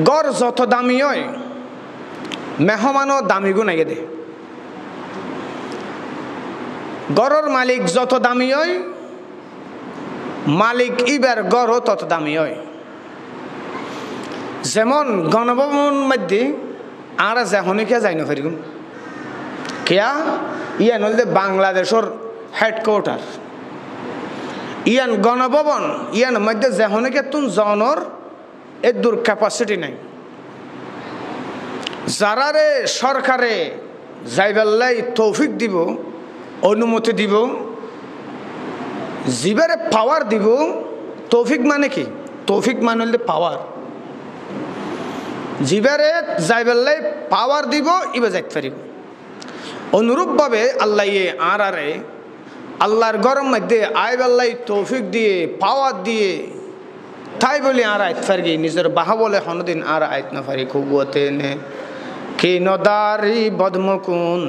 গড় যত দামি হয় মেহমানও দামি গুনাইয়ে দে গড়র মালিক যত দামি হয় মালিক ইবার গড়ও তত দামি হয় যেমন গণভবন মধ্যে আর যেখনকে যাই না ফেরিগুন কেয়া ইয়ান হলে বাংলাদেশের হেডকোয়ার্টার ইয়ান গণভবন ইয়ান মধ্যে যেখনকে তুন জনর এর দূর ক্যাপাসিটি নাই যারারে সরকারে যাইবাল্লাই তৌফিক দিব অনুমতি দিব জিবারে পাওয়ার দিব তৌফিক মানে কি তৌফিক মানে হলে পাওয়ার জিবারে যাইবাল্লাই পাওয়ার দিব ইবা যাইতে পারিব অনুরূপভাবে আল্লাহ আর আরে আল্লাহর গরম মধ্যে আইবাল্লাই তৌফিক দিয়ে পাওয়ার দিয়ে তাই বলে আর আইত পারি নিজের বাহা বলে হনদিন আর আইত না পারি খুবতে নে কি নদারি বদমকুন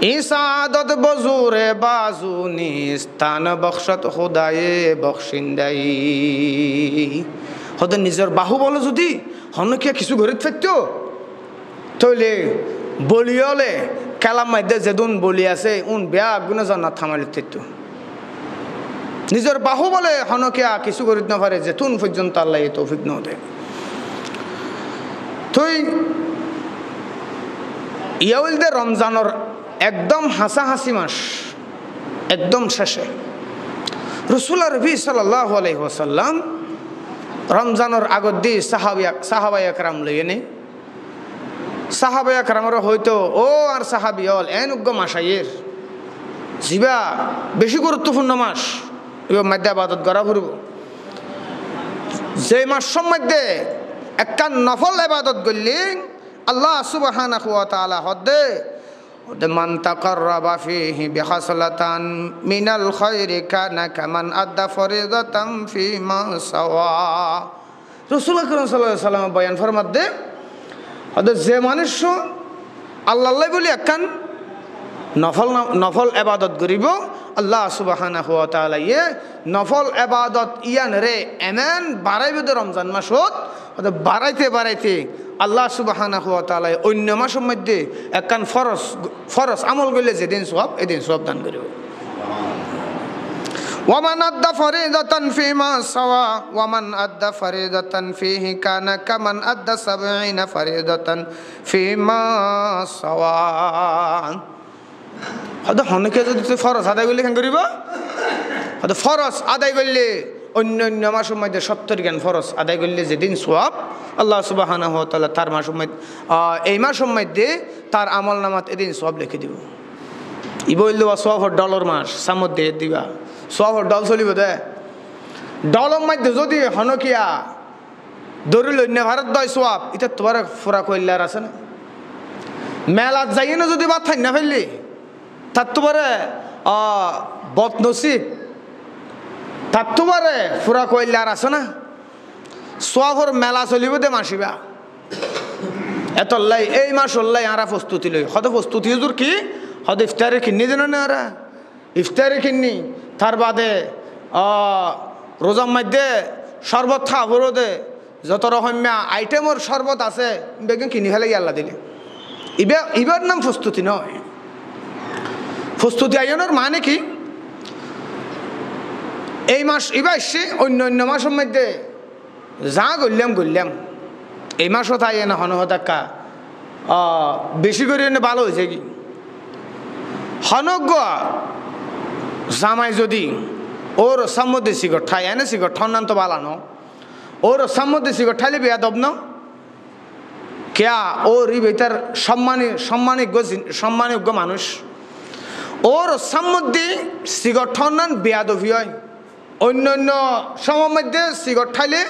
ইসাদত বজুরে বাজু নিস্তান বখশত খোদায়ে বখশিন্দাই হতে নিজের বাহু বলো যদি হনকিয়া কিছু ঘরে ফেরতো তইলে বলিয়লে কালাম মধ্যে যেদিন বলি আছে উন বেয়া গুণে জান্নাত থামালি ফেরতো নিজের বাহু বলে হনকিয়া কিছু করিত না পারে যে তুন পর্যন্ত আল্লাহ তৌফিক ন দেয় তুই ইয়াউলদে রমজানের একদম হাসাহাসি মাস একদম শেষে রাসূল নবী সাল্লাল্লাহু আলাইহি ওয়াসাল্লাম রমজানের আগত দি সাহাবায়ে একরাম লইয়ে নে সাহাবায়ে একরামর হয়তো ও আর সাহাবী হল এন উগ্গ মাসাইয়ের জিবা বেশি গুরুত্বপূর্ণ মাস এবার মধ্যে ইবাদত করা ফুরব যে মাসের মধ্যে একটা নফল ইবাদত করলে আল্লাহ সুবহানাহু ওয়া তাআলা হদে মান তাকাররাবা ফীহি বিখাসলাতান মিনাল খায়রি কানা কামান আদা ফরিদাতান ফীমা সাওয়া রাসূল আকরাম সাল্লাল্লাহু আলাইহি ওয়াসাল্লাম বয়ান ফরমাতে হদে যে মানুষ আল্লাহ বলি একখান নফল ইবাদত করিব আল্লাহ সুবহানাহু ওয়া তাআলা নফল ইবাদত ইয়ান রে এমন বাড়াইবে রমজান মাসত হদে বাড়াইতে আল্লাহ সুবহানাহু ওয়া তাআলা অন্য মাসের মধ্যে একখান ফরজ আমল করলে যেদিন সওয়াব এদিন সওয়াব দান করিব ওয়ামান আদ্দা ফরিদাতান ফীমা সাওয়া ওয়ামান আদ্দা ফরিদাতান ফীহি কানা কামান আদ্দা 70 ফরিদাতান ফীমা সাওয়া হদে হনকে যদি ফরজ আদায় করলে কেন করিব হদে ফরজ আদায় করলে অন্য মাসের মধ্যে 70 জ্ঞান ফরজ আদায় করলে যেদিন সওয়াব আল্লাহ সুবহানাহু ওয়া তাআলা তার মাসের মধ্যে এই মাসের মধ্যে তার আমল নামাত এদিন সওয়াব লিখে দিব ইবইল সওয়াব ডলার মাস সামধ্যে দিবা সওয়াব ডল চলিব দে ডলার মধ্যে যদি হনকিয়া দরিল অন্য ভারত দয় সওয়াব এটা তোমার ফুরা কইলার আছে না মেলাত যাই না যদি বাদ থাই না ফেললি তার তোমারে বদনসিব তার তোমারে ফুরা কইলার আছে না সোয়াফর মেলা চলিব দে মাসিবা এত লাই এই মাস হল্লাই আরা প্রস্তুতি লই হতে প্রস্তুতি হুজুর কি হতে ইফতারে কিনি দেন না আরা ইফতারে কিনি তার বাদে রোজার মধ্যে শরবত খাবর দে যত রকমিয়া আইটেমর শরবত আছে বেগুন কিনি ফেলে আল্লাহ দিলে ইবার নাম প্রস্তুতি নয় প্রস্তুতি আয়োজনের মানে কি এই মাস এবার এসে অন্য মাসের মধ্যে যা গড়লাম এই মাসও তাই না হনহতাক্কা বেশি করে ভালো হয়েছে কি হনজ্ঞ জামাই যদি ওর সাম্মধ্যে শিখর ঠাই এনে শিখর ঠন্নান তো বালানো ওর সাম্মধ্যে শিখর ঠাইলে বেয়া দবন কেয়া ওর ইবেতার সম্মানযোগ্য মানুষ ওর সাম্মধ্যে শিখর ঠন্নান বেয়াদফি হয় অন্য সময়ের মধ্যে শিখর ঠাইলে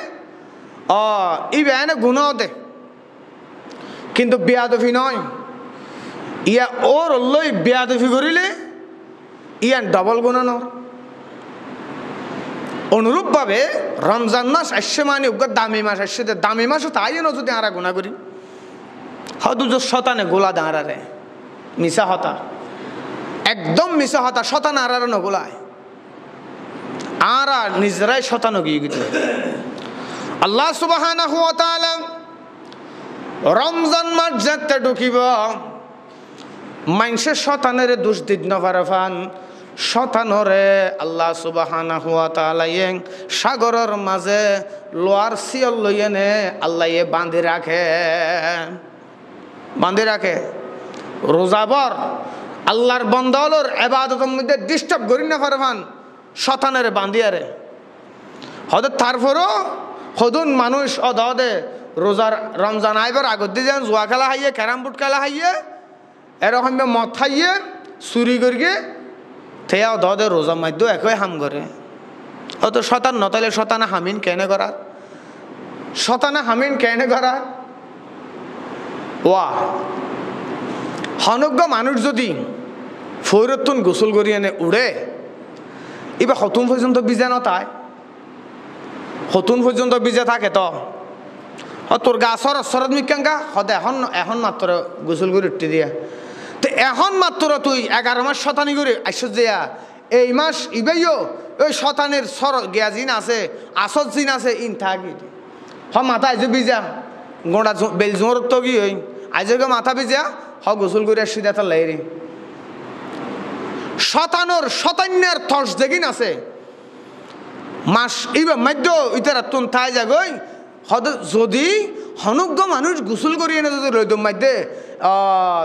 ই বেয়ানে গুণ দে কিন্তু বেয়াদফি নয় ইয়া ওর লই বেয়াদফি করিলে ইয়ান ডবল গুণানো অনুরূপভাবে রমজান মাস আসছে মানে দামি মাস আসছে দামি মাসও তাই না যদি আরা গুণা করি হয়তো শতানে গোলা দাঁড়ারে মিশা হতা একদম মিশা হতা শতান আরারে নগোলায় আর নিজেরাই শতানো গিয়ে গেছে আল্লাহ সুবহানাহু ওয়া তাআলা রমজান মাস যেতে ঢুকিব মানুষের শতানের দোষ দিত না পারফান শতানরে আল্লাহ সুবহানাহু ওয়া তাআলা সাগরের মাঝে লোয়ার সিয়ল লইয়ে নে আল্লাহ বাঁধে রাখে রোজাবর আল্লাহর বন্দালর ইবাদতের মধ্যে ডিস্টার্ব করি না পারফান শতানের বাঁধিয়ারে হয়তো তারপরও হদুন মানুষ অদে রোজার রমজান আইবার আগত দিয়ে যেন জুয়া খেলা হাইয়ে ক্যারাম বোর্ড খেলা হাইয়ে এরকম মদ খাইয়ে চুরি করিয়ে থেয়া অদে রোজার মধ্যে একই হাম করে অত শতান নতালে শতানা হামিন কেনে করার ওয়া হনজ্ঞ মানুষ যদি ফৈরতুন গোসল করি এনে উড়ে এবার হতুন পর্যন্ত বিজে নতায় হতুন পর্যন্ত বিজে থাকে তো তোর গা সরত মিকাঙ্গা হদে এখন মাত্র গোসল করে উঠতে দিয়া তো এখন মাত্র তুই 11 মাস শতানি করে আইস দিয়া এই মাস ইবেইও ওই শতানের সর গিয়া জিন আছে আসত জিন আছে ইন থাকি মাথা আইজ বিজা গোড়া বেল জোর তো কি হই আইজকে মাথা বিজা গোসল করে আসছি দেখা লাইরে শতান্যের থস দেখিন আছে মাস ইবে মধ্য ইতারা তুন থাই যাগই যদি হনুজ্ঞ মানুষ গোসল করি এনে যদি রইদম মধ্যে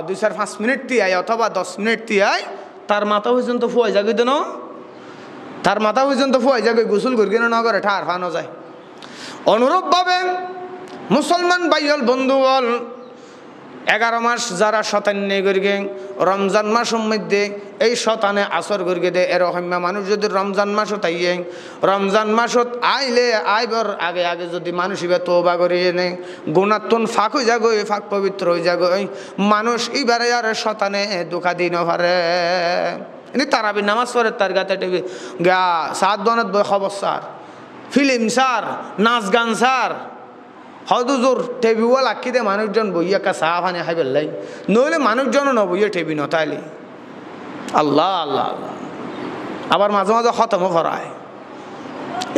2-5 মিনিট তিয়াই অথবা 10 মিনিট তিয়াই তার মাথা পর্যন্ত ফুয়াই যাগই দেন তার মাথা পর্যন্ত ফুয়াই যাগই গোসল করি কেন না করে ঠার ফানো যায় অনুরূপভাবে মুসলমান ভাইল বন্ধু বল 11 মাস যারা শতান্য করিগে রমজান মাসের মধ্যে এই শতানে আসর করিগে দে এরকম মানুষ যদি রমজান মাসত আইয়ে রমজান মাসত আইলে আইবর আগে যদি মানুষ ইবে তওবা করিয়ে নে গুণাত্তন ফাঁক হয়ে যাগো ফাঁক পবিত্র হয়ে যাগো মানুষ এবারে আর শতানে দুঃখা দিন পারে এনে তারাবি নামাজ পড়ে তার গাতে টিভি গা সাত দনত বই খবর সার ফিল্ম সার নাচ গান সার হয়তো জোর টেবিওয়াল আঁকি দে মানুষজন বইয়া কা চা পানি খাই পেলাই নইলে মানুষজনও নবইয়ে টেবি নতাইলে আল্লাহ আল্লাহ আল্লাহ আবার মাঝে মাঝে খতমও ভরায়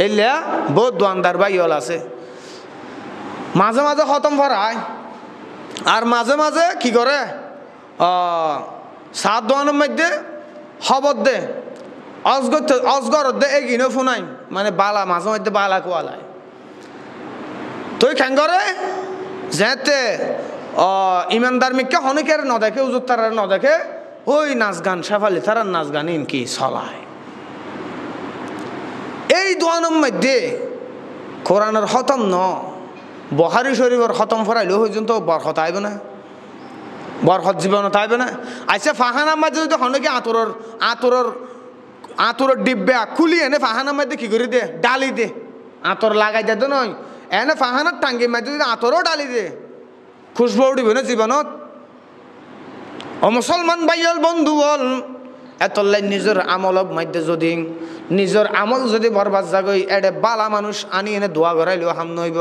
এইলা বহুত দোয়ানদার বাইল আছে মাঝে মাঝে খতম ভরায় আর মাঝে মাঝে কি করে সাত দোয়ানের মধ্যে খবর দে অজগর দে এগিনে ফোনাই মানে বালা মাঝে মধ্যে বালা কোয়ালায় তুই কেন করে যেতে ইমানদার মিক্কা হনিকের ন দেখে উজুর তার ন দেখে ওই নাচ গান সাফালি তার নাচ গান ইনকি চলায় এই দোয়ানের মধ্যে কোরআনের খতম ন বুখারী শরীফের খতম ফরাইলেও পর্যন্ত বরকত আইবে না বরকত জীবনত আইবে না আচ্ছা ফাহানার মধ্যে যদি হনিকে আতরের ডিব্বে খুলি এনে ফাহানার মধ্যে কি করে দে ডালি দে আতর লাগাই দে তো নয় এনে ফাহানার টাঙ্গি মাঝে যদি আতরও ডালি দে খুশবু উঠিব না জীবনত ও মুসলমান ভাইল বন্ধু বল এতলাই নিজের আমল মধ্যে যদি নিজের আমল যদি বরবাদ যাগই এডে বালা মানুষ আনি এনে দোয়া করাইলেও হাম নইব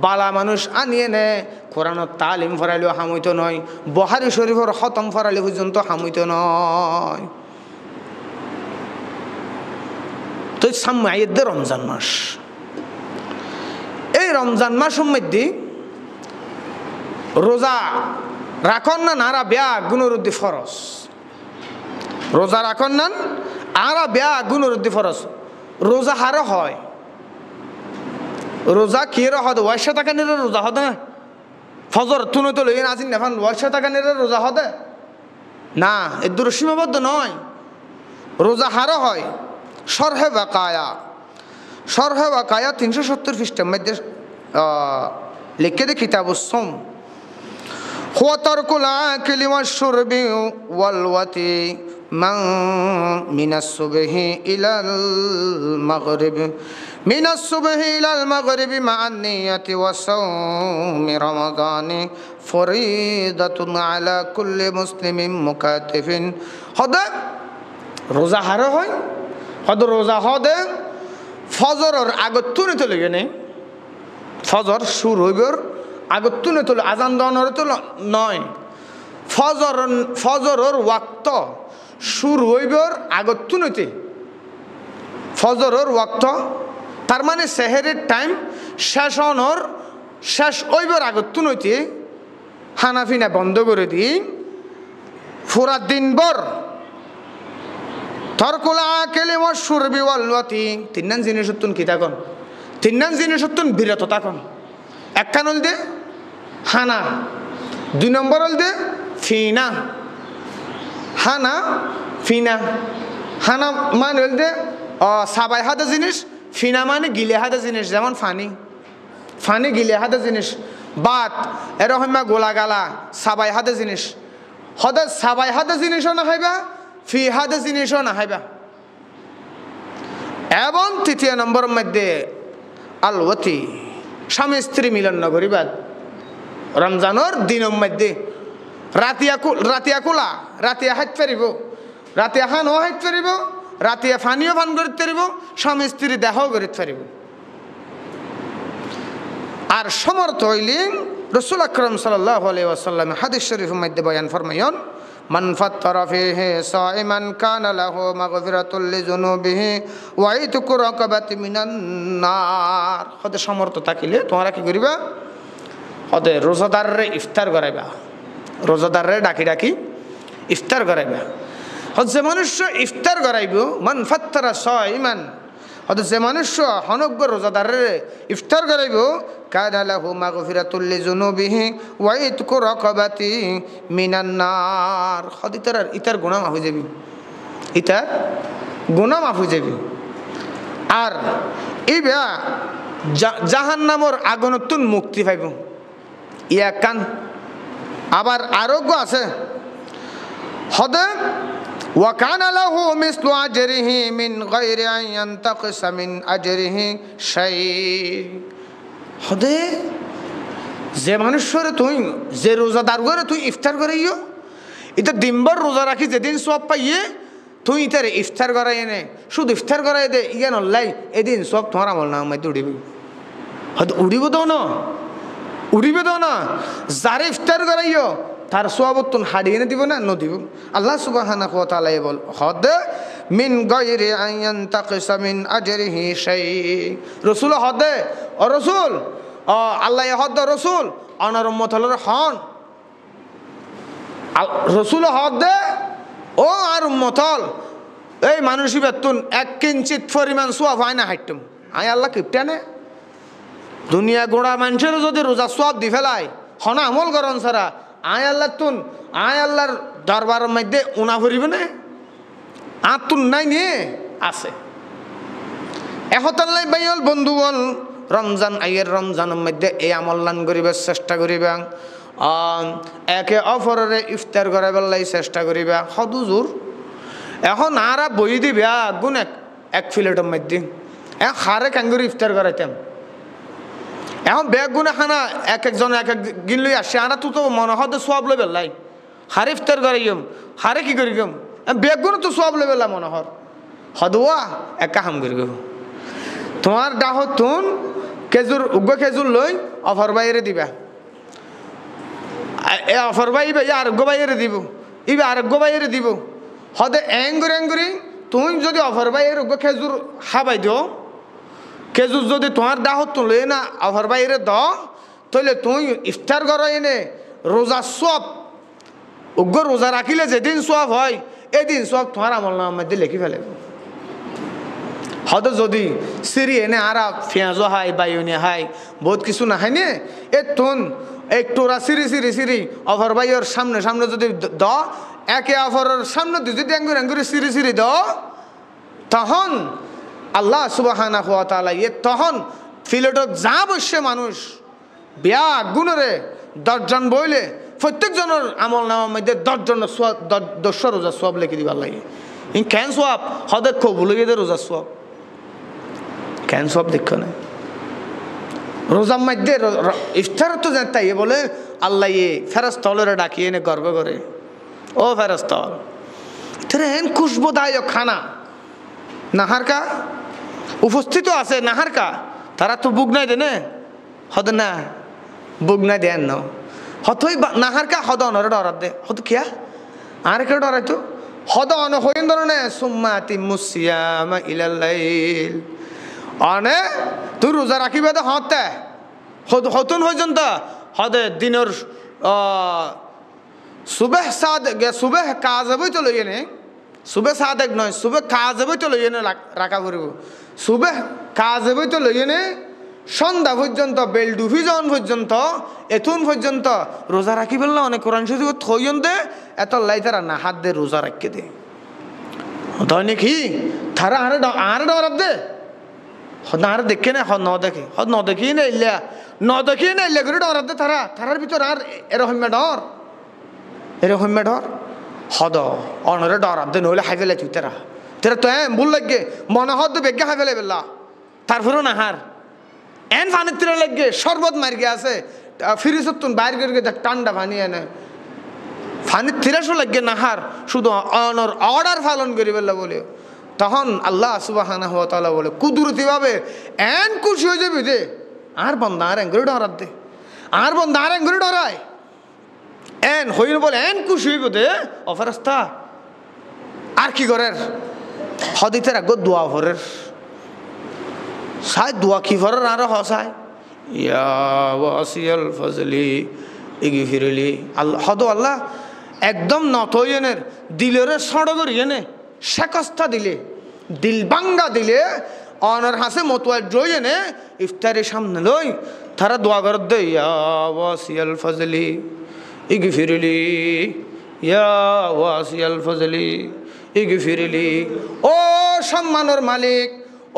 বালা মানুষ আনি এনে কোরআনত তালিম ফরাইলেও হামইত নয় বুখারী শরীফের খতম ফরাইলে পর্যন্ত হামইত নয় তো সামনে আইয়ে রমজান মাস এই রমজান মাসের মধ্যে রোজা রাখন না নারা বেয়া গুণরুদ্ধি ফরস রোজা রাখন না আরা বেয়া গুণরুদ্ধি ফরস রোজা হারও হয় রোজা কিয়ের হদ ওয়াইশা টাকা নিলে রোজা হদে না ফজর তুনে তো লইন আসিন এখন ওয়াইশা টাকা নিলে রোজা হদে না এর দূর সীমাবদ্ধ নয় রোজা হারও হয় শরহে বাকায়া 370 পৃষ্ঠার মধ্যে লিখে দে কিতাবুস সোম হুয়া তারকুল আকলি ওয়াশ-শুরবি ওয়াল-ওয়াতি মিনাস সুবহি ইলাল মাগরিবি মা'আন নিয়াতি ওয়া সাওমি রমাদানি ফরিদাতুন আলা কুল্লি মুসলিমিন মুকাতিফিন হদে রোজা হারে হয় হদ রোজা হদে ফজরের আগত তুলে তোলে গেনে ফজর শুর হইবর আগত তুলে তোলে আজান দনের তো নয় ফজরের ওয়াক্ত শুর হইবর আগত তুনেতে ফজরের ওয়াক্ত তার মানে সেহেরের টাইম শেষ হওয়ার শেষ ওইবার আগত নইতে হানাফিনা বন্ধ করে দিই পুরা দিনভর তরকুলা কেলে মশুরবি ওয়ালওয়াতি তিননান জিনিস উত্তুন কি থাকুন তিননান জিনিস উত্তুন বিরত থাকুন একখান হল দে হানা 2 নম্বর হল দে ফিনা হানা ফিনা হানা মানে হল দে সাবাই হাদা জিনিস ফিনা মানে গিলে হাদা জিনিস যেমন ফানি গিলে হাদা জিনিস বাত এরকম গোলা গালা সাবাই হাদা জিনিস হদা সাবাই হাদা জিনিসও না খাইবা ফি হাদা জিনিসও না খাইবা এবং 3 নম্বর মধ্যে আলওয়াতি স্বামী স্ত্রী মিলন ন করিবা রমজানের দিনের মধ্যে রাতিয়া কুলা রাতিয়া হাইত পারিব রাতিয়া হানও হাইত পারিব রাতিয়া ফানিও ফান করিতে পারিব স্বামী স্ত্রী দেহও করিতে পারিব আর সমর্থ হইলি রাসূল আকরাম সাল্লাল্লাহু আলাইহি ওয়াসাল্লাম হাদিস শরীফের মধ্যে বয়ান ফরমায়ন মান ফাত্তারা ফিহি সাইমান কানা লাহু মাগফিরাতুল লিযুনুবিহি ওয়া ইতকু রাকাবাতি মিনান নার হতে সমর্থ থাকিলে তোমরা কি করিবা হতে রোজাদাররে ইফতার করাইবা রোজাদাররে ডাকি ইফতার করাইবা হতে মনুষ্য ইফতার করাইব মান ফাত্তারা সাইমান হতে যে মনুষ্য হনগ্য রোজাদাররে ইফতার করাইব কানা লাহু মাগফিরাতুল লিযুনুবিহি ওয়া ইতকু রাকাবাতি মিনান নার হতে ইতার গুনাহ মাফ হয়ে যাবে ইতার গুনাহ মাফ হয়ে যাবে আর ইবা জাহান্নামের আগুনতুন মুক্তি পাইব ইয়া কান আবার আরোগ্য আছে হদে ওয়া কানা লাহু মিসলু আজরিহি মিন গায়রি আন ইয়ানতাকিসা মিন আজরিহি শাই হদে যে মানুষের তুই যে রোজাদার করে তুই ইফতার করাইও এটা দিনভর রোজা রাখি যেদিন সব পাইয়ে তুই ইতারে ইফতার করাই এনে শুধু ইফতার করাই দে ইয়ান অল্লাই এদিন সব তোমার আমল না আমায় উড়িব হয়তো উড়িব দাও না যারে ইফতার করাইও তার সওয়াবতুন হারিয়ে এনে দিব না দিব আল্লাহ সুবহানাহু ওয়া তাআলা বল হদ মিন গায়রি আন ইয়ানতাকিসা মিন আজরিহি শাই রাসূল হদ ও রাসূল আল্লাহ হদ রাসূল অনার উম্মত হল হন রাসূল হদ ও আর উম্মত হল এই মানুষই বেতুন 1 কিঞ্চিত পরিমাণ সওয়াব হয় না হাইটম আয় আল্লাহ কিপটানে দুনিয়া গোড়া মানুষের যদি রোজা সওয়াব দি ফেলায় হনা আমল করন সারা আয় আল্লাহর দরবারের মধ্যে উনা ভরিবে না আতুন নাই নিয়ে আছে এহতাল্লাই বাইল বন্ধুগণ রমজান আইয়ের রমজানের মধ্যে এই আমল্লান করিবার চেষ্টা করিবা একে অপরের ইফতার করাবার লাই চেষ্টা করিবা হদুজুর এখন আরা বই দিবে গুণ এক প্লেটের মধ্যে হারে কাঙ্গুরি ইফতার করাইতাম এখন বেগ গুনে খানা একজন এক গিন লই আসে আনা তো মনে হদ সব লই বেলাই হারে ইফতার করাইম হারে কি করিম বেগ গুনে তো সব লই বেলা মনে হর হদুয়া একা হাম করি তোমার ডাহ তুন খেজুর লই অফর বাইরে দিবা অফর বাইবে আরোগ্য বাইরে দিব ইবে আরোগ্য বাইরে দিব হদে এঙ্গুরি তুমি যদি অফর বাইরে খেজুর হাবাই দিও খেজুর যদি তোমার দাহত তুলে না অফর বাইরে দাও তাহলে তুমি ইফতার করো এনে রোজা সব উগ্র রোজা রাখিলে যেদিন সব হয় এদিন সব তোমার আমল নামার মধ্যে লিখি ফেলে হয়তো যদি সিরি এনে আরা পেঁয়াজও হাই বাইনে হাই বহুত কিছু না হয় নে এ তুন একটুরা সিরি অফর বাইয়ের সামনে যদি দ একে অফরের সামনে যদি আঙ্গুরি সিরি দ তখন আল্লাহ সুবহানাহু ওয়া তাআলা তখন ফিলেটত যা বসে মানুষ বিয়া গুণরে 10 জন বইলে প্রত্যেকজনের আমল নামার মধ্যে 10 জনের 10 রোজা সওয়াব লিখে দিবার লাগে ইন কেন সওয়াব হদে কবুল হয়ে গেছে রোজা সওয়াব কেন সওয়াব দেখো না রোজার মধ্যে ইফতার তো তাই বলে আল্লাহ ফেরেশতারে ডাকিয়ে এনে গর্ব করে ও ফেরেশতা তোরা এন খুশবুদায়ক খানা নাহারকা উপস্থিত আছে নাহারকা তারা তো বুক নাই দেনে হদ না বুক নাই দেন না হতই নাহারকা হদ অনরে ডরাত দে হদ কিয়া আর কে ডরাইতো হদ অন হইন ধরনে সুম্মাতি মুসিয়ামা ইলাল লাইল অনে তুই রোজা রাখিবে তো হতে হতুন পর্যন্ত হদে দিনের সুবেহ সাদেক সুবেহ কাজ হবই তো লইয়ে নে সুবেহ সাদেক নয় সুবেহ কাজ হবই তো লইয়ে নে রাখা করিব সুবেহ কাজ হবই তো লইয়ে নে সন্ধ্যা পর্যন্ত বেলডুফি জন পর্যন্ত এতুন পর্যন্ত রোজা রাখি বললে অনেক কোরআন শরীফ থইন দে এত লাই তারা না হাত দে রোজা রাখকে দে তাই নাকি তারা আরে ডরাব দে হদ আর দেখে না হদ ন দেখে হদ ন দেখি না ইল্লা ন দেখি না ইল্লা করে ডরাব দে তারা তারার ভিতর আর এরকম ডর হদ অনরে ডরাব দে নইলে হাই ফেলে তুই তেরা তেরা তো ভুল লাগে মনে হদ বেগে হাই ফেলে বেলা তারপরেও না হার এন ফানির তীরে লাগে শরবত মার্গে আছে ফিরিসতুন বাইর করে ঠান্ডা পানি এনে ফানির তীরেশও লাগে নাহার শুধু অনর অর্ডার পালন করি বললে বলে তখন আল্লাহ সুবহানাহু ওয়া তাআলা বলে কুদরতিভাবে এন খুশি হয়ে যাবি দে আর বন্দা আর এঙ্গুরি ডরাত দে আর বন্দা আর এঙ্গুরি ডরায় এন হইন বলে এন খুশি হইব দে অফারস্তা আর কি করের হদিতের আগে দোয়া ভরের সাই দোয়া কি ভরের আরো হসায় ইয়া ওয়াসিয়াল ফজলি ইগফিরলি আল্লাহ হদ আল্লাহ একদম নতইনের দিলের সড়গর ইয়েনে শেকস্তা দিলে দিল বাঙ্গা দিলে অনর হাসে মতোয়ার জয়েনে ইফতারের সামনে লই তারা দোয়া কর দে ইয়া ওয়াসিয়াল ফজলি ইগফিরলি ইয়া ওয়াসিয়াল ফজলি ইগফিরলি ও সম্মানের মালিক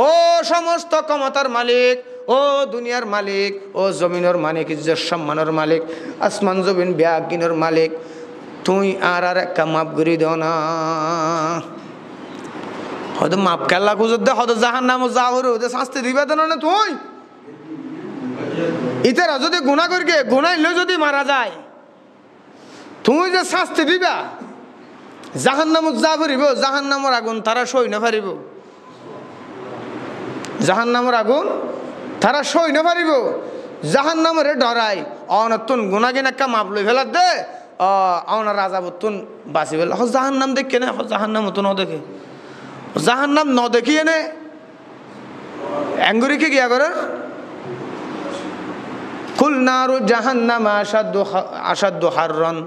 ও সমস্ত ক্ষমতার মালিক ও দুনিয়ার মালিক ও জমিনের মালিক ইজ্জত সম্মানের মালিক আসমান জমিন ব্যাগিনের মালিক তুই আর একটা মাপ করি দাও না হয়তো মাপ কেল্লা খুঁজে দে হয়তো জাহান নাম যাওয়ার ওদের শাস্তি দিবে তো না তুই ইতারা যদি গুণা করিকে গুণাইলে যদি মারা যায় তুমি যে শাস্তি দিবা জাহান নাম যা ফুরিব জাহান নামের আগুন তারা সই না পারিব জাহান নামের আগুন তারা সই না পারিব জাহান নামের ডরাই অনতুন গুণাগিন একটা মাপ লই ফেলার দে আমার রাজা বতুন বাঁচি ফেলা জাহান নাম দেখে না জাহান নাম তো ন দেখে জাহান নাম ন দেখি এনে অ্যাঙ্গুরিকে গিয়া করে কুল নারু জাহান্নাম আসাদ্দু হাররান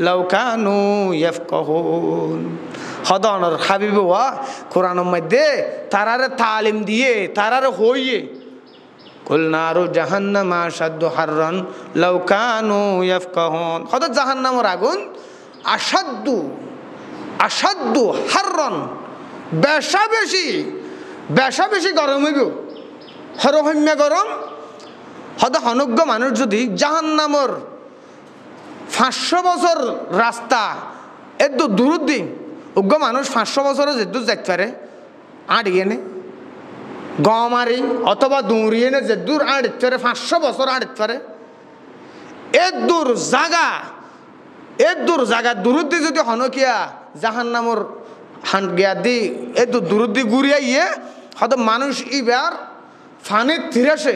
লাউ কানু ইয়াফকাহুন হদনর হাবিব ওয়া কোরআনের মধ্যে তারারে তালিম দিয়ে তারারে হইয়ে কুল নারু জাহান্নাম আসাদ্দু হাররান লাউ কানু ইয়াফকাহুন হদ জাহান্নামের আগুন আসাদ্দু হাররান বেশা বেশি গরম হইব হরহম্য গরম হয়তো অনজ্ঞ মানুষ যদি জাহান্নামর 500 বছর রাস্তা এত দূর দিন অজ্ঞ মানুষ 500 বছরে যে দূর যাইতে পারে আড়িয়ে নে গমারি অথবা দৌড়িয়ে নে যে দূর আড়িতে পারে 500 বছর আড়িতে পারে এর দূর জাগা দূরদি যদি হনকিয়া জাহান্নামর হান গিয়া দি এত দূরদি ঘুরিয়া ইয়ে হয়তো মানুষ ইবার ফানির থিরাসে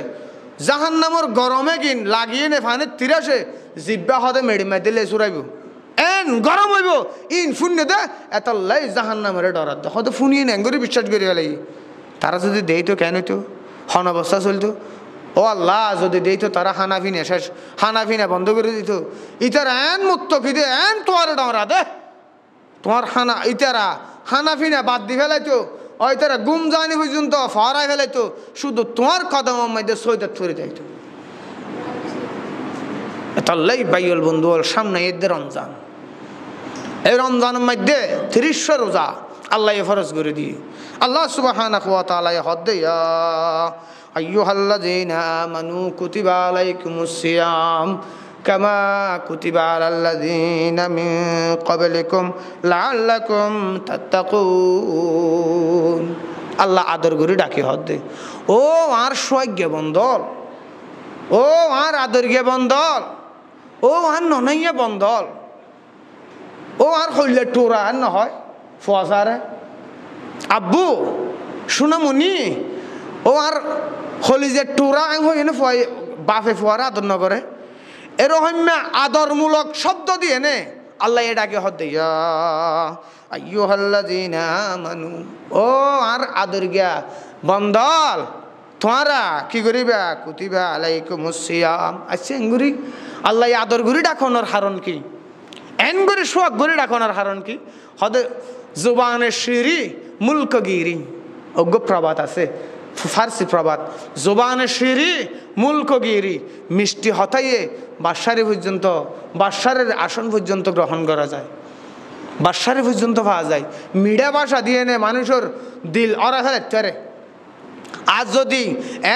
জাহান নামর গরমে কিন লাগিয়ে নে ফানির তিরাসে জিব্বা হদে মেডিমা দিলে চুরাইব এন গরম হইব ইন ফুন্য দে এত লাই জাহান নামের ডরাত দে হয়তো ফুনিয়ে নেন করে বিশ্বাস করিয়া লাগি তারা যদি দেই তো কেন তো হন অবস্থা চলতো ও আল্লাহ যদি দেই তো তারা হানাফিনে শেষ হানাফিনে বন্ধ করে দিত ইতারা এন মুক্ত খিদে এন তোমার ডরা দে তোমার ইতারা হানাফিনে বাদ দি ফেলাইতো ওই তারা গুম জানি পর্যন্ত ফরাই ফেলাইতো শুধু তোমার কদমের মধ্যে সৈয়দ ছড়ে যাইতো তাল্লাই বাইল বন্ধু সামনে ঈদের রমজান এই রমজানের মধ্যে 30 রোজা আল্লাহ ফরজ করে দিয়ে আল্লাহ সুবহানাহু ওয়া তাআলা হদ ইয়া আইয়ুহাল্লাযীনা আমানু কুতিবা আলাইকুমুস সিয়াম কামা কুতিবা আলাল্লাযীনা মিন ক্বাবলিকুম লাআল্লাকুম তাত্তাকুন আল্লাহ আদর করে ডাকি হদে ও আর সৈজ্ঞ বন্দল ও আর আদরগে বন্দল ও আর ননাইয়া বন্দল ও আর হইলে টোরা আর নহয় ফুয়াশারে আব্বু সোনামণি ও আর হলি যে টোরা হই না বাপে ফুয়ারা আদর নকরে এরকম আদরমূলক শব্দ দিয়ে নে আল্লাহ এটাকে হদে ইয়া আইয়ুহাল্লাযীনা আমানু ও আর আদর গিয়া বন্দল তোমরা কি করিবা কুতিবা আলাইকুমুস সিয়াম আচ্ছা এঙ্গুরি আল্লাহ আদর গুরি ডাকনোর কারণ কি এনগুরি শোক গুরি ডাকনোর কারণ কি হদে জুবানে শিরি মুলকগিরি অজ্ঞ প্রবাদ আছে ফার্সি প্রবাদ জুবানে শিরি মুলকগিরি মিষ্টি হতাইয়ে বাদশারি পর্যন্ত বাদশারের আসন পর্যন্ত গ্রহণ করা যায় বাদশারি পর্যন্ত পাওয়া যায় মিডা ভাষা দিয়ে নে মানুষের দিল অরা ফেলে আর যদি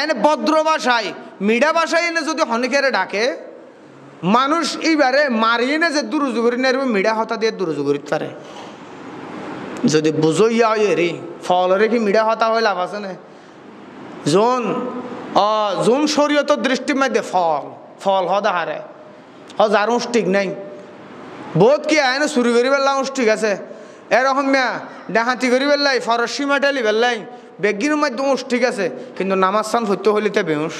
এন ভদ্র ভাষায় মিডা ভাষায় এনে যদি হনিকেরে ডাকে মানুষ এইবারে মারিয়ে নে যে দুরুজুগরি নেবে মিডা হতা দিয়ে দুরুজুগরিত পারে যদি বুঝইয়া হয় এরি ফলরে কি মিডা হতা হয় লাভ আছে না যোন শরীয়তের দৃষ্টির মধ্যে ফল ফল হদা হারে যার ঠিক নাই বহুত কি আয় না চুরি করি পেলাম ঠিক আছে এরকম মেয়া ডাহাতি করি পেলাই ফরস সীমা টেলি পেলাই বেগির মধ্যে ঠিক আছে কিন্তু নামাজ স্থান হইতে হইলে তে বেউস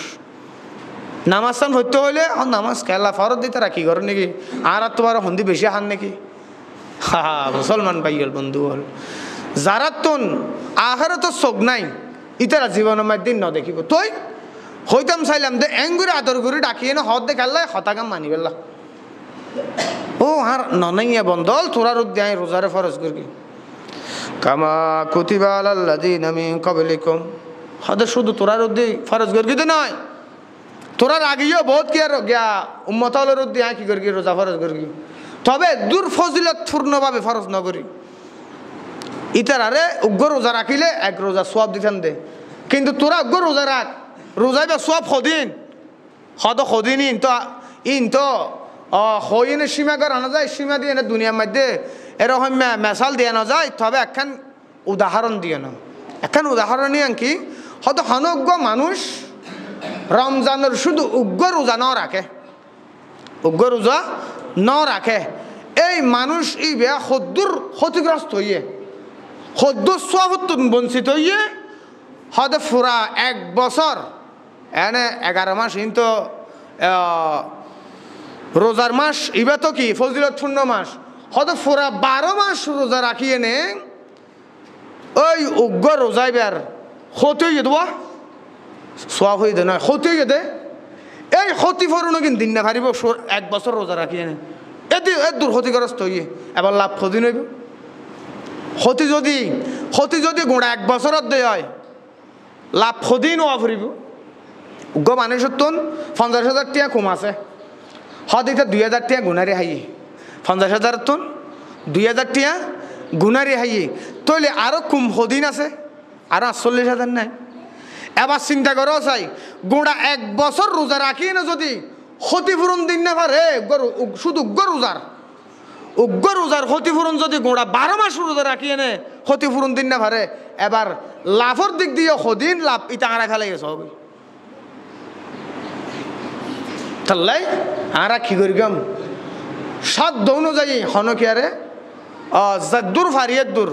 নামাজ স্থান হইতে হইলে নামাজ খেলা ফরত দিতে রাখি ঘর নাকি আর তোমার হন্দি বেশি হান নাকি হা মুসলমান ভাই হল বন্ধু হল যারা তোন আহারে তো চোখ নাই ইতারা জীবনের মধ্যে ন দেখিব তই হইতাম চাইলাম দে এঙ্গুরি আদর করে ডাকিয়ে না হদ দেখাল্লাই হতাকাম মানি পেলা ও আর ননাইয়া বন্ধল তোরা রোদ দেয় রোজারে ফরজ করি কামা কুতিবা আলাল্লাযীনা মিন ক্বাবলিকুম হদে শুধু তোরা রোদ দিয়ে ফরজ করি তো নয় তোরার আগেও বহুত কি আর গিয়া উম্মত হল রোদ দিয়ে কি করি রোজা ফরজ করি তবে দূর ফজিলতপূর্ণভাবে ফরজ নকরি ইতার আরে উগ্র রোজা রাখিলে এক রোজা সোয়াব দিতেন দে কিন্তু তোরা উগ্র রোজা রাখ রোজাই বা সোয়াব সদিন সদিন ইন তো হইনে সীমা করা না যায় সীমা দিয়ে না দুনিয়ার মধ্যে এরকম মেশাল দিয়ে না যায় তবে একখান উদাহরণ দিয়ে না একখান উদাহরণ নিয়ে কি হয়তো হনজ্ঞ মানুষ রমজানের শুধু উগ্র রোজা ন রাখে উগ্র রোজা ন রাখে এই মানুষ এই বেয়া সদ্দুর ক্ষতিগ্রস্ত হইয়ে সদ্দুর সবত্তন বঞ্চিত হইয়ে হয়তো ফুরা 1 বছর এনে 11 মাস কিন্তু রোজার মাস ইবা তো কি ফজিলতপূর্ণ মাস হয়তো ফুরা 12 মাস রোজা রাখিয়ে নে ওই উগ্র রোজাই বের ক্ষতি হয়ে দেবো সোয়াব হয়ে দে নয় ক্ষতি হয়ে দে এই ক্ষতিপূরণও কিন্তু দিন না পারিব 1 বছর রোজা রাখিয়ে নে এ দূর ক্ষতিগ্রস্ত হইয়ে এবার লাভ ক্ষতি নইব ক্ষতি যদি গোড়া 1 বছরত দেয় হয় লাভ ক্ষতি নোয়া ফুরিব উগ্র মানুষের তোন 50,000 টাকা কম আছে হদিতে 2,000 টাকা গুণারে হাইয়ে 50,000 তোন 2,000 টাকা গুণারে হাইয়ে তৈলে আরও কম সদিন আছে আরও 48,000 নাই এবার চিন্তা করো চাই গোড়া 1 বছর রোজা রাখিয়ে না যদি ক্ষতিপূরণ দিন না পারে শুধু উগ্র রোজার ক্ষতিপূরণ যদি গোড়া 12 মাস রোজা রাখিয়ে নে ক্ষতিপূরণ দিন না পারে এবার লাভের দিক দিয়ে সদিন লাভ ইটা আড়া ফেলাই গেছে হবে তাল্লাই আরা কি করি গম সাধ্য অনুযায়ী হনকিয়ারে দূর ফারিয়ে দূর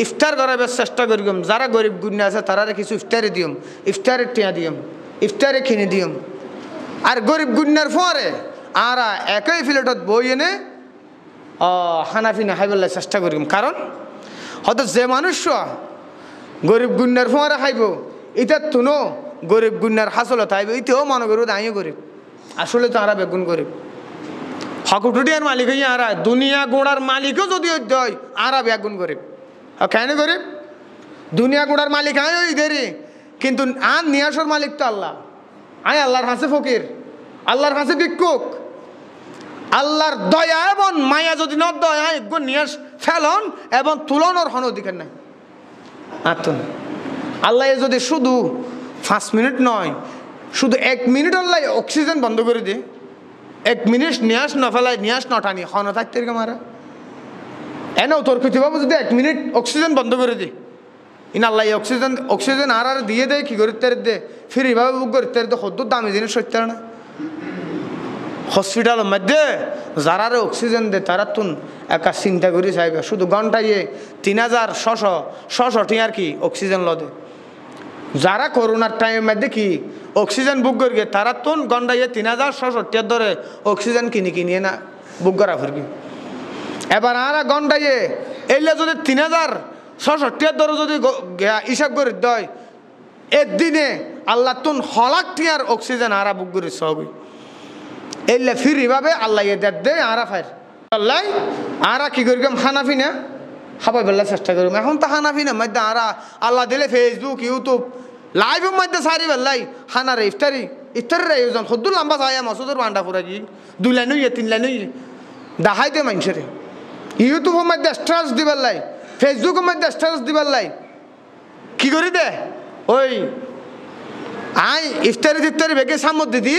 ইফতার করাবার চেষ্টা করি গম যারা গরিব গুণে আছে তারা কিছু ইফতারে দিম ইফতারের টিয়া দিম ইফতারে কিনে দিম আর গরিব গুণের পরে আরা একই প্লেটত বই এনে হানাফিনা খাইবার চেষ্টা করি কারণ হয়তো যে মানুষ গরিব গুণের পরে খাইব এটা তুনো গরিব গুণের হাসলত খাইব এতেও মনে করব আমিও গরিব আসলে তো আরা বেগুন গরিব হকুটুটিয়ার মালিক হইয়া আরা দুনিয়া গোড়ার মালিকও যদি হয় আরা বেগুন গরিব কেন গরিব দুনিয়া গোড়ার মালিক আয় ওই দেরি কিন্তু আর নিয়াসর মালিক তো আল্লাহ আয় আল্লাহর হাসে ফকির আল্লাহর হাসে ভিক্ষুক আল্লাহর দয়া এবং মায়া যদি ন দয়া একগুণ নিয়াস ফেলন এবং তুলনের হন অধিকার নাই আত্ম আল্লাহ যদি শুধু 5 মিনিট নয় শুধু 1 মিনিট আল্লাহ অক্সিজেন বন্ধ করে দিয়ে 1 মিনিট নিয়াস ন ফেলায় নিয়াস ন টানি হন থাকতে মারা এনেও তোর কিছু বাবু যদি 1 মিনিট অক্সিজেন বন্ধ করে দি ইন আল্লাহ অক্সিজেন আর দিয়ে দেয় কি করতে দে ফির এইভাবে বুক করতে সদ্দুর দামি জিনিস সত্যি না হসপিটালের মধ্যে যারা অক্সিজেন দে তারা তুন একা চিন্তা করি চাইবে শুধু ঘন্টায় 3,600 টিয়ার কি অক্সিজেন লদে যারা করোনার টাইমের মধ্যে কি অক্সিজেন বুক করি তারা তুন ঘন্টায় 3,600 টিয়ার ধরে অক্সিজেন কিনিয়ে না বুক করা ফিরবি এবার আর ঘন্টায় এলে যদি 3,600 টিয়ার ধরে যদি হিসাব করে দেয় একদিনে আল্লাহ তুন হলাক টিয়ার অক্সিজেন আরা বুক করি সবই এলে ফিরি ভাবে আল্লাহ এ দে আরা ফাইর আল্লাহ আরা কি করি হানাফি না খাবার বেলা চেষ্টা করি এখন তো হানাফি না মধ্যে আরা আল্লাহ দিলে ফেসবুক ইউটিউব লাইভের মধ্যে সারি বেলাই হানারে ইফতারের আয়োজন সদ্দুর লম্বা চাই মসুদের বান্ডা ফুরা কি 2 লাইন হইয়ে 3 লাইন হইয়ে দেখাই দে মানুষের ইউটিউবের মধ্যে স্ট্যাটাস দিবার লাই ফেসবুকের মধ্যে স্ট্যাটাস দিবার লাই কি করি দে ওই আই ইফতারি বেগে সামত দিদি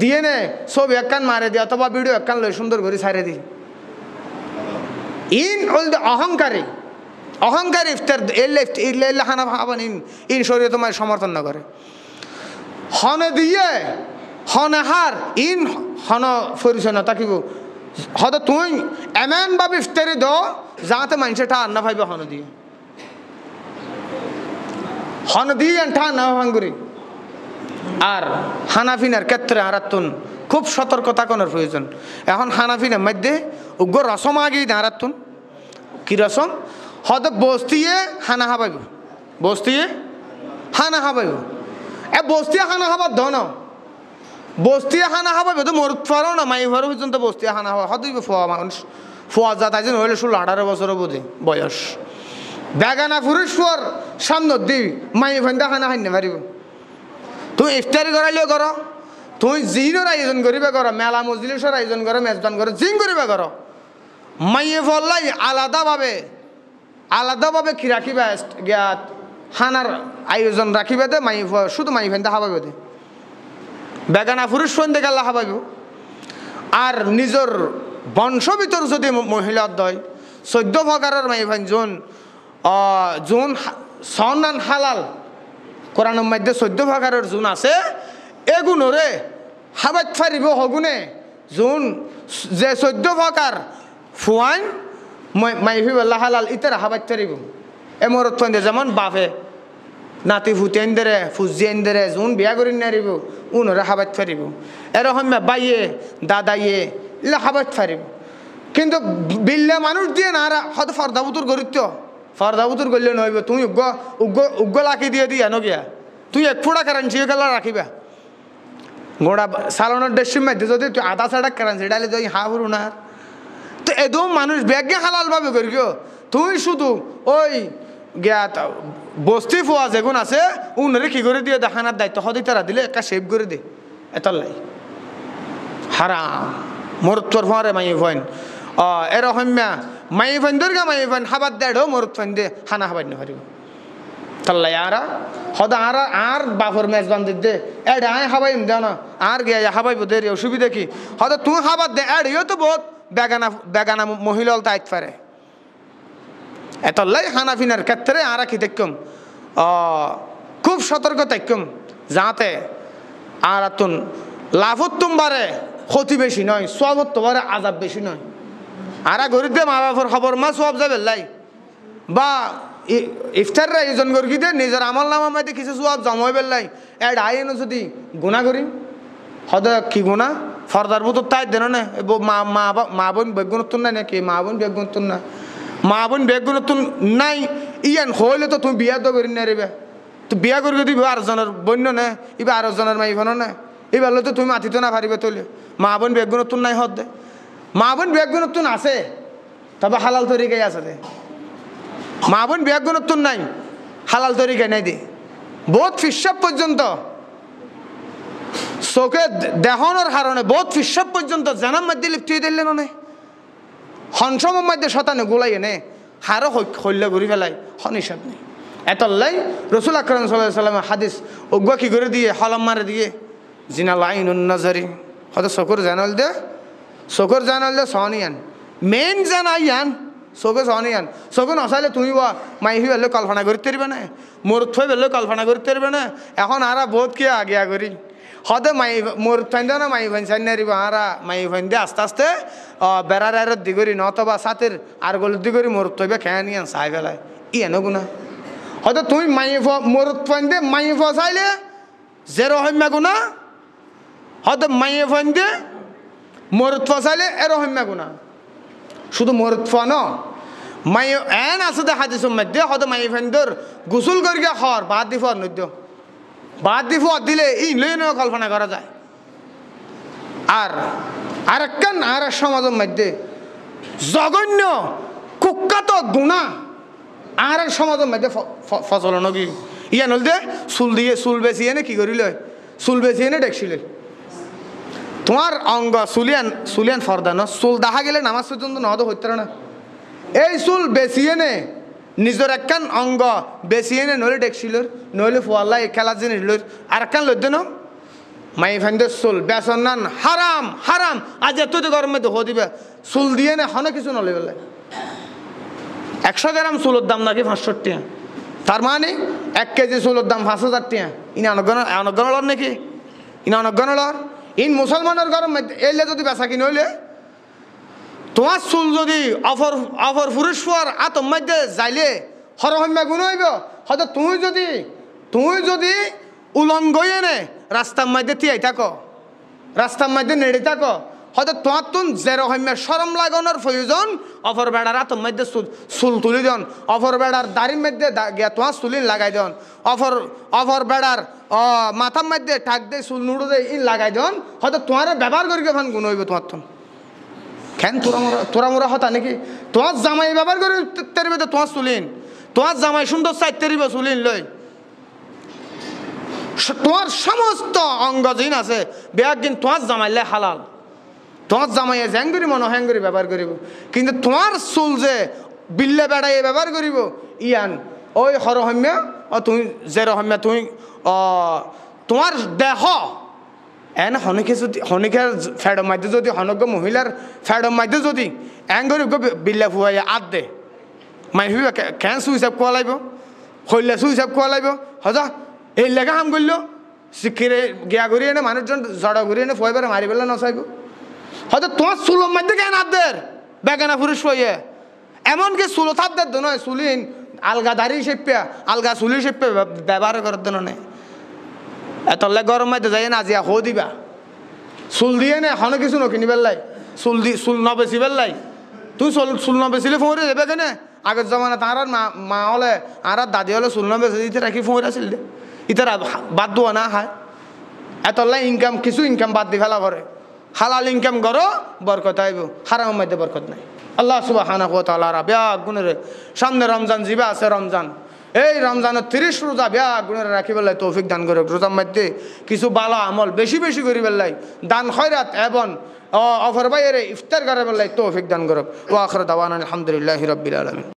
দিয়ে নে সব একখান মারে দি অথবা ভিডিও একখান লই সুন্দর করে ছাড়ে দি ইন ওল দে অহংকারী ইফতার এলে হানা ভাবান ইন শরীরে তোমার সমর্থন না করে হনে দিয়ে হনে হার ইন হন পরিচয় না তাকিব হয়তো তুই এমনভাবে ইফতারি দ যাতে মানুষের ঠার না ভাইবে হন দিয়ে ঠার না ভাঙ্গুরি আর হানাফিনার ক্ষেত্রে আরাতুন খুব সতর্কতা কোনের প্রয়োজন এখন হানাফিনার মধ্যে উগ্র রসম আগেই আরাতুন কি রসম হয়তো বস্তিয়ে হানা হাবাইব বস্তিয়ে হানা হাবাইব বস্তিয়ে হানা হাবার ধন বস্তিয়ে হানা হাবাইব তো মরুত ফারও না মাই ফারও পর্যন্ত বস্তিয়ে হানা হাবা হয়তো ফোয়া মানুষ ফোয়া যা তাই যেন হইলে 16-18 বছর বোধে বয়স বেগানা পুরুষ ফোয়ার সামনে দি মাই ফান্দা হানা হাইনে পারিব তুমি ইফতারি করাইলেও করো তুমি জিনের আয়োজন করিবে করো মেলা মজলিসের আয়োজন করো মেজবান করো জিন করিবে করো মাইয়ে ফল্লাই আলাদাভাবে কি রাখিবা জ্ঞাত হানার আয়োজন রাখিবে দে মাই শুধু মাই ফেন হাবাইবে দে বেগানা পুরুষ ফেন দেখে আল্লাহ হাবাইব আর নিজের বংশ ভিতর যদি মহিলা দয় 14 প্রকারের মাই ফেন জুন সন্নান হালাল কোরআনের মধ্যে 14 প্রকারের জুন আছে এগুণরে হাবাইত ফারিব হগুনে জুন যে 14 প্রকার ফুয়াইন মাইফি বল্লা হালাল ইতারা হাবাইত ফারিব এমরত ফাইন্দে যেমন বাপে নাতি ফুতেন দেরে ফুজিয়েন দেরে জুন বিয়া করি নারিব উনরে হাবাইত ফারিব এরকম বাইয়ে দাদাইয়ে ইলা হাবাইত ফারিব কিন্তু বিল্লা মানুষ দিয়ে না হয়তো ফর্দাবুতুর গরিত্য ফর্দাবুতুর করলে নইব তুমি উগ্র লাখি দিয়ে দিয়া নগিয়া তুই 1 ফোঁটা কারেন্সি গেলা রাখিবা গোড়া সালানোর দেশের মধ্যে যদি তুই আধা ছাড়া কারেন্সি ডালে তুই হা হরু না তো একদম মানুষ ব্যাগে হালালভাবে করি গো তুই শুধু ওই জ্ঞাত বস্তি ফোয়া যেগুন আছে উনরে কি করে দিয়ে দেখানোর দায়িত্ব হদি তারা দিলে একটা সেভ করে দে এতলাই হারাম মরুত্তর ফোয়ারে মাই ফোন এরকম my phone Dargah my phone হাবার দেড় মরুত ফোন দে হানা হাবার না পারিব তাল্লাই আরা হদা আর বাপর মেজবান দে এডে আয় হাবাইম দেও না আর গিয়া হাবাইব দে অসুবিধা কি হয়তো তুই হাবার দে এডিও তো বহুত বেগানা মহিলাল তাইত পারে এতলাই হানাফিনার ক্ষেত্রে আরা কি দেখম খুব সতর্ক দেখম যাতে আরাতুন লাভত্তম বারে ক্ষতি বেশি নয় সবত্ব বারে আজাব বেশি নয় আরা গরিব দে মা বাপর খবর মা সব যাবে লাই বা ইফতারের আয়োজন করি দে নিজের আমল নামা মাইতে কিছু সব জমাই বেলাই এড আইন যদি গুণা করি হদ কি গুণা ফর্দার বুতর তাই দেন না মা বোন বেগুনত্তর নাই নাকি মা বোন বেগুনত্তর না মা বোন বেগুনত্তর নাই ইয়ান হইলে তো তুমি বিয়া তো করি না রেবে তো বিয়া করি দিবি আরেকজনের বন্য না এবার আরেকজনের মাই ভানো না এবার তো তুমি মাতিতো না পারিবে তোলে মা বোন বেগুনত্তর নাই হদ দে মা বোন বেগুনত্তর আছে তবে হালাল তরিকাই আছে দে মা বোন বেগুনত্তর নাই হালাল তরিকাই নাই দে বহুত ফিসাব পর্যন্ত চোখে দেহনের কারণে বহুত ফিসাব পর্যন্ত জানার মধ্যে লিপ্ত হয়ে দিলে নে হনসমের মধ্যে শতানে গোলাই এনে হারও হল্য ঘুরি ফেলাই হন হিসাব নেই এতলাই রসুল আকরাম সাল্লাল্লাহু আলাইহি সাল্লামের হাদিস অজ্ঞা কি করে দিয়ে হলম মারে দিয়ে জিনা লাইনুন নাজারি হয়তো চকুর জানাল দে সহনিয়ান মেইন জানাইয়ান চোখে সহনিয়ান চোখে নচাইলে তুমি মাই হই বেলে কল্পনা করতে পারবে না মোর থই বেলে কল্পনা করতে পারবে না এখন আরা বহুত কে আগিয়া করি হদে মাই মোর ফাইন না মাই ফাইন চাই নারিব আরা মাই ফাইন দিয়ে আস্তে আস্তে বেড়ার আয়ের দিগরি নতবা সাথের আর গলির দিগরি মোর থইবে খেয়া নিয়ে চাই ফেলায় ই এনো গুণা হয়তো তুমি মোর ফাইন দিয়ে মাই ফসাইলে জেরো হইমা গুণা হয়তো মাইয়ে ফাইন দিয়ে মোর ফসাইলে এরো হইমা গুণা শুধু মোর ফ ন মাই এন আছে দে হাদিসের মধ্যে হয়তো মাই ফেন্দর গোসল করিয়া হর বাদ দিব নদ্য বাদ দিব দিলে ই লইনও কল্পনা করা যায়। আর আরেকখান আর সমাজের মধ্যে জঘন্য কুখ্যাত গুণা আর সমাজের মধ্যে ফসলন কি ইয়া নল দে চুল বেচিয়ে নে কি করিল চুল বেচিয়ে নে দেখছিল তোমার অঙ্গ চুলিয়ান ফর্দান চুল দেখা গেলে নামাজ পর্যন্ত নহত হইতে না। এই চুল বেচিয়ে নে নিজের একখান অঙ্গ বেচিয়ে নে নইলে দেখছিল নইলে ফোয়াল্লা খেলা জিনিস লই আর একখান লইতে ন মাই ফেন্দের চুল বেচন নান হারাম হারাম আজ এত গরম মধ্যে হো দিবে চুল দিয়ে নে হনে কিছু নলে বলে 100 গ্রাম চুলের দাম নাকি 500 টাকা তার মানে 1 কেজি চুলের দাম 5000 টাকা ইনি অনগণলর নাকি ইনি অনগণলর ইন মুসলমানের গরম এলে যদি বেচা কিনে হইলে তোমার চুল যদি অফর পুরুষ হওয়ার আতম মধ্যে যাইলে হরহম্যা গুণ হইব হয়তো তুমি যদি উলঙ্গ এনে রাস্তার মধ্যে তিয়াই থাকো রাস্তার মধ্যে নেড়ে থাকো হয়তো তোমার তুন জেরহম্যা সরম লাগানোর প্রয়োজন অফর বেড়ার আতম মধ্যে চুল তুলি দেন অফর বেড়ার দাড়ির মধ্যে গিয়া তোমার চুলিন লাগাই দেন অফর বেড়ার মাথার মধ্যে ঠাক দিয়ে চুল নুড়ো দিয়ে ইন লাগাই দেন হয়তো তোমার ব্যবহার করি ফান গুণ হইব তোমার তুন কেন তোরা মোরা হতা নাকি তোমার জামাই ব্যবহার করে তেরবে তো তোমার চুলিন তোমার জামাই সুন্দর সাইড তেরিব চুলিন লই তোমার সমস্ত অঙ্গ জিন আছে বেয়াক দিন তোমার জামাইলে হালাল তোমার জামাইয়ে জ্যাঙ্গুরি মনে হ্যাঙ্গুরি ব্যবহার করিব কিন্তু তোমার চুল যে বিল্লে বেড়াইয়ে ব্যবহার করিব ইয়ান ওই হরহম্যা তুমি জেরহম্যা তুমি তোমার দেহ এন হনিকের ফ্যাডম মাধ্যে যদি হনজ্ঞ মহিলার ফ্যাডম মাধ্যে যদি এঙ্গরি বিল্লা ফুয়াই আদ দে মাই হুই কেন সুইসাব কোয়া লাগব হইলে সুইসাব কোয়া লাগব হজা এই লেখা হাম করল শিক্ষিরে গিয়া ঘুরিয়ে এনে মানুষজন জড়া ঘুরিয়ে এনে ফয়বারে মারি পেলে নচাইব হয়তো তোমার চুলোর মধ্যে কেন আদের বেগানা পুরুষ হইয়ে এমনকি চুলো থাকদের তো নয় চুলিন আলগা দাড়ি সেপিয়া আলগা চুলি সেপিয়া ব্যবহার করার জন্য নেই এতলে গরম মধ্যে যাই না আজিয়া হো দিবা চুল দিয়ে নে হনে কিছু নকিনি বেললাই চুল নবেচি বেললাই তুই চুল নবেচিলে ফোঁরে যাবে কেনে আগের জমানা তাঁর মা হলে আর দাদি হলে চুল নবেচে দিতে রাখি ফোঁরে আছিল দে ইতারা বাদ দেওয়া না খায় এতলে ইনকাম কিছু ইনকাম বাদ দি ফেলা করে হালাল ইনকাম করো বরকত আইব হারামের মধ্যে বরকত নাই। আল্লাহ সুবহানাহু ওয়া তাআলা ব্যাগ গুণের সামনে রমজান জিবা আছে রমজান এই রমজানের 30 রোজা ব্যাগ গুণের রাখি বেলায় তৌফিক দান করে রোজার মধ্যে কিছু ভালো আমল বেশি বেশি করি বেলায় দান খয়রাত এবং অফর বাইরে ইফতার করে বেলায় তৌফিক দান করুক ওয়া আখির দাওয়ানা আলহামদুলিল্লাহি রাব্বিল আলামিন।